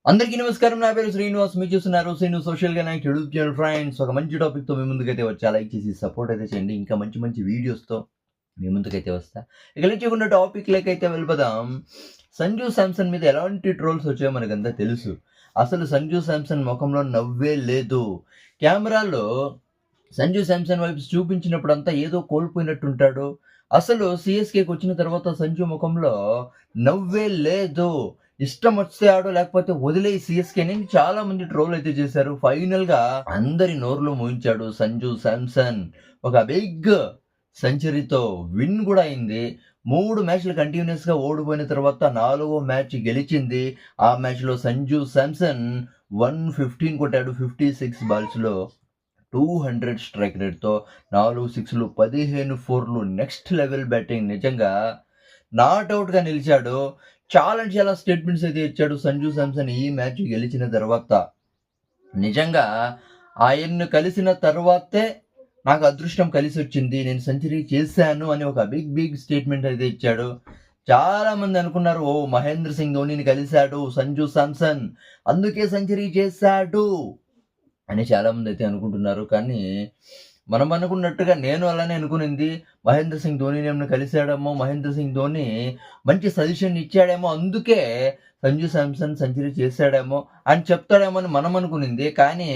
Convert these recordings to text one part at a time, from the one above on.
అందరికీ నమస్కారం. నా పేరు శ్రీనివాస్. మీరు చూస్తున్నారు Srinu social connect YouTube channel. Friends, ఒక మంచి టాపిక్తో మీ ముందుకైతే వచ్చా. లైక్ చేసి సపోర్ట్ అయితే చేయండి. ఇంకా మంచి మంచి వీడియోస్తో మీ ముందుకైతే వస్తా. ఇక లేకుండా టాపిక్లోకి అయితే వెళ్ళిపోదాం. సంజు శాంసన్ మీద ఎలాంటి ట్రోల్స్ వచ్చాయో మనకంతా తెలుసు. అసలు సంజు శాంసన్ ముఖంలో నవ్వే లేదు. కెమెరాలో సంజు శాంసన్ వైపు చూపించినప్పుడంతా ఏదో కోల్పోయినట్టుంటాడు. అసలు సిఎస్కేకి వచ్చిన తర్వాత సంజు ముఖంలో నవ్వే లేదు. ఇష్టం వస్తే ఆడు, లేకపోతే వదిలేయి సిఎస్కేని చాలా మంది ట్రోల్ అయితే చేశారు. ఫైనల్ గా అందరి నోర్లు మూయించాడు సంజు శాంసన్. ఒక బిగ్ సెంచరీతో విన్ కూడా అయింది. 3 మ్యాచ్లు కంటిన్యూస్ గా ఓడిపోయిన తర్వాత 4వ మ్యాచ్ గెలిచింది. ఆ మ్యాచ్ లో సంజు శాంసన్ 115 కొట్టాడు. 56 బాల్స్ లో 200 స్ట్రైక్ రేట్తో 4 6లు 15 4లు. Next level batting. నిజంగా నాట్అవుట్గా నిలిచాడు. చాలా స్టేట్మెంట్స్ అయితే ఇచ్చాడు సంజు శాంసన్ ఈ మ్యాచ్ గెలిచిన తర్వాత. నిజంగా ఆయన్ను కలిసిన తర్వాతే నాకు అదృష్టం కలిసి వచ్చింది, నేను సెంచరీ చేశాను అని ఒక బిగ్ స్టేట్మెంట్ అయితే ఇచ్చాడు. చాలా మంది అనుకున్నారు, ఓ మహేంద్ర సింగ్ ధోనిని కలిశాడు సంజు శాంసన్, అందుకే సెంచరీ చేశాడు అని చాలా మంది అయితే అనుకుంటున్నారు. కానీ మనం అనుకున్నట్టుగా నేను అలానే అనుకునింది. మహేంద్ర సింగ్ ధోనిని ఏమైనా కలిశాడేమో, మహేంద్ర సింగ్ ధోని మంచి సజెషన్ ఇచ్చాడేమో, అందుకే సంజు శాంసన్ సెంచరీ చేశాడేమో అని చెప్తాడేమో అని మనం అనుకునింది. కానీ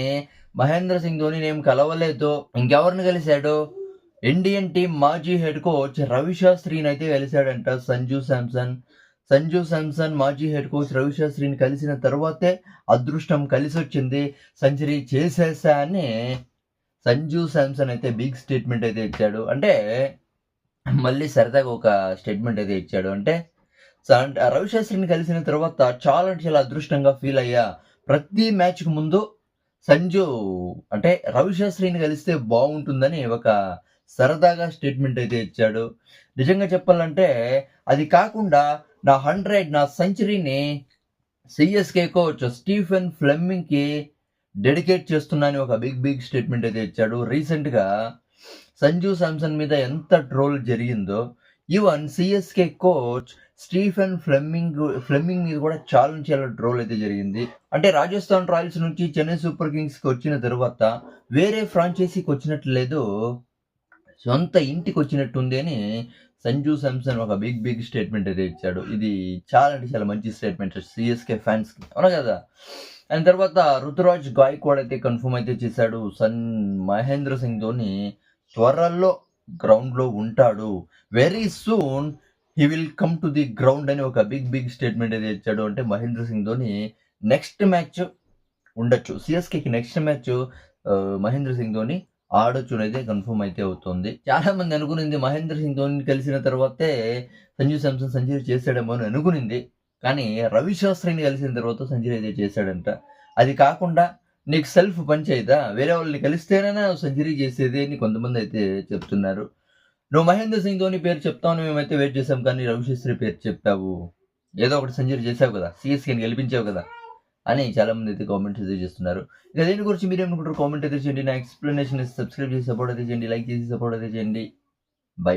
మహేంద్ర సింగ్ ధోనిని ఏం కలవలేదు. ఇంకెవరిని కలిశాడు? ఇండియన్ టీం మాజీ హెడ్ కోచ్ రవిశాస్త్రిని అయితే కలిశాడంట సంజు శాంసన్. సంజు శాంసన్ మాజీ హెడ్ కోచ్ రవిశాస్త్రిని కలిసిన తర్వాతే అదృష్టం కలిసి వచ్చింది, సెంచరీ చేసేసా అని సంజు శాంసన్ అయితే బిగ్ స్టేట్మెంట్ అయితే ఇచ్చాడు. అంటే మళ్ళీ సరదాగా ఒక స్టేట్మెంట్ అయితే ఇచ్చాడు. అంటే రవిశాస్త్రిని కలిసిన తర్వాత చాలా అదృష్టంగా ఫీల్ అయ్యా. ప్రతి మ్యాచ్కి ముందు సంజు అంటే రవిశాస్త్రిని కలిస్తే బాగుంటుందని ఒక సరదాగా స్టేట్మెంట్ అయితే ఇచ్చాడు. నిజంగా చెప్పాలంటే అది కాకుండా నా సెంచరీని సిఎస్కే కోచ్ స్టీఫెన్ ఫ్లెమింగ్కి డెడికేట్ చేస్తున్నాను ఒక బిగ్ స్టేట్మెంట్ అయితే ఇచ్చాడు. రీసెంట్గా సంజు శాంసన్ మీద ఎంత ట్రోల్ జరిగిందో, even CSK coach Stephen Fleming మీద కూడా చాలా ట్రోల్ అయితే జరిగింది. అంటే రాజస్థాన్ రాయల్స్ నుంచి చెన్నై సూపర్ కింగ్స్కి వచ్చిన తర్వాత వేరే ఫ్రాంచైజీకి వచ్చినట్లు లేదు, సొంత ఇంటికి వచ్చినట్టుంది అని సంజు శాంసన్ ఒక బిగ్ స్టేట్మెంట్ అయితే ఇచ్చాడు. ఇది చాలా మంచి స్టేట్మెంట్ సిఎస్కే ఫ్యాన్స్కి, అవునా కదా. అండ్ తర్వాత రుతురాజ్ గాయక్వాడ్ అయితే కన్ఫర్మ్ అయితే చేశాడు, మహేంద్ర సింగ్ ధోని త్వరలో గ్రౌండ్లో ఉంటాడు, very soon he will come to the ground అని ఒక బిగ్ స్టేట్మెంట్ అయితే ఇచ్చాడు. అంటే మహేంద్ర సింగ్ ధోని నెక్స్ట్ మ్యాచ్ ఉండొచ్చు, సిఎస్కేకి నెక్స్ట్ మ్యాచ్ మహేంద్ర సింగ్ ధోని ఆడొచ్చు అనేది కన్ఫర్మ్ అయితే అవుతుంది. చాలా మంది అనుకునింది మహేంద్ర సింగ్ ధోని కలిసిన తర్వాతే సంజు శాంసన్ సెంచరీ చేశాడేమో అని అనుకునింది. కానీ రవిశాస్త్రిని కలిసిన తర్వాత సెంచరీ అయితే చేశాడంట. అది కాకుండా నీకు సెల్ఫ్ పంచాయితా, వేరే వాళ్ళని కలిస్తేనే సెంచరీ చేసేది అని కొంతమంది అయితే చెప్తున్నారు. నువ్వు మహేంద్ర సింగ్ ధోని పేరు చెప్తావు, మేమైతే వెయిట్ చేసాం, కానీ రవిశాస్త్రి పేరు చెప్పావు, ఏదో ఒకటి సెంచరీ చేసావు కదా, సిఎస్కేని గెలిపించావు కదా అని చాలా మంది అయితే కామెంట్స్ అయితే చేస్తున్నారు. ఇక దీని గురించి మీరు ఏమనుకుంటారు కామెంట్ అయితే చేయండి. నా ఎక్స్ప్లెనేషన్ సబ్స్క్రైబ్ చేసి సపోర్ట్ అయితే చేయండి, లైక్ చేసి సపోర్ట్ అయితే చేయండి. బై.